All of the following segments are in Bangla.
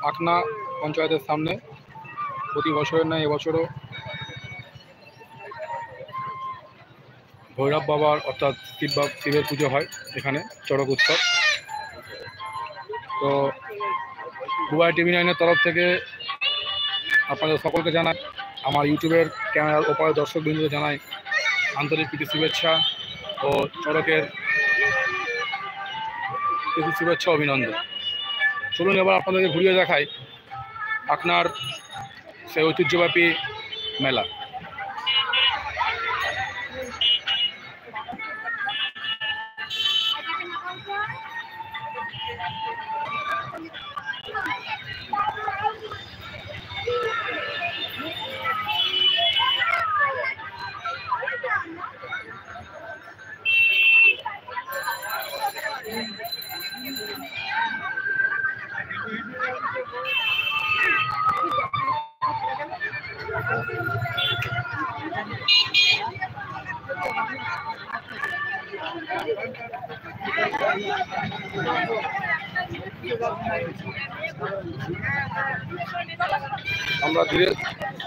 আকনা পঞ্চায়েতের সামনে প্রতি বছরের নয় এবছরও ভৈরব বাবার অর্থাৎ শিবের পুজো হয় এখানে, চড়ক উৎসব। তো দুবাই TV9-এর তরফ থেকে আপনাদের সকলকে জানাই, আমার ইউটিউবের ক্যামেরার ওপরে দর্শকবৃন্দকে জানাই আন্তরিক প্রীতি শুভেচ্ছা ও চড়কের প্রীতি শুভেচ্ছা অভিনন্দন। চলুন এবার আপনাদেরকে ঘুরিয়ে দেখাই আকনার সেই ঐতিহ্যব্যাপী মেলা।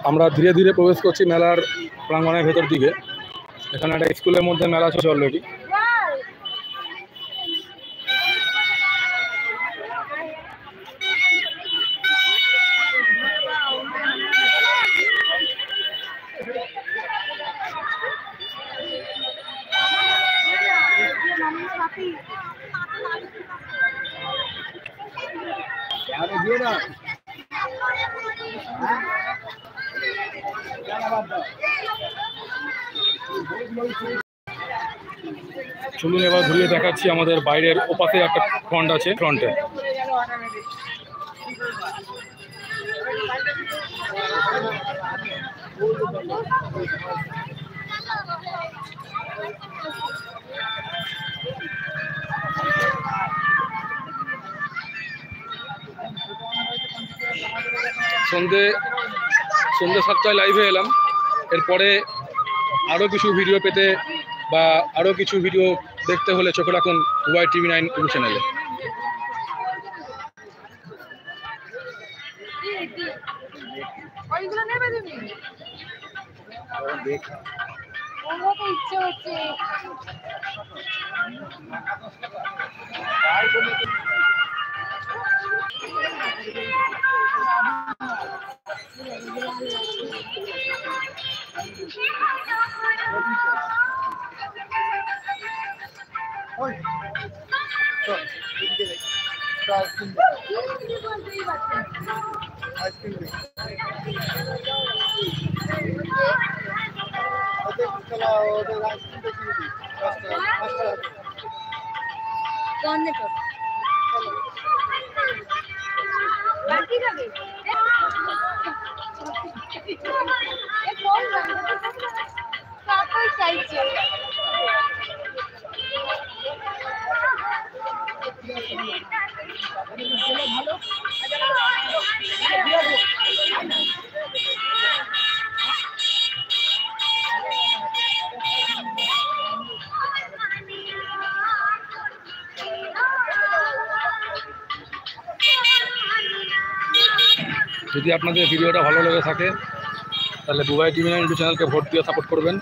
আমরা ধীরে ধীরে প্রবেশ করছি মেলার প্রাঙ্গণের ভেতর দিকে। এখানে একটা স্কুলের মধ্যে মেলা চলছে অলরেডি। চলুন এবার ঘুরিয়ে দেখাচ্ছি আমাদের বাইরের ওপাশে একটা ফ্রন্ট আছে, ফ্রন্টে সন্ধে 7টায় লাইভে এলাম। এরপরে আরও কিছু ভিডিও পেতে বা আরও কিছু ভিডিও দেখতে হলে চোখে রাখুন দুবাই TV9 ইউটিউব চ্যানেলে। যদি আপনাদের ভিডিওটা ভালো লেগে থাকে তাহলে দুবাই TV9 ইউটিউব চ্যানেলকে ভোট দিয়ে সাপোর্ট করবেন।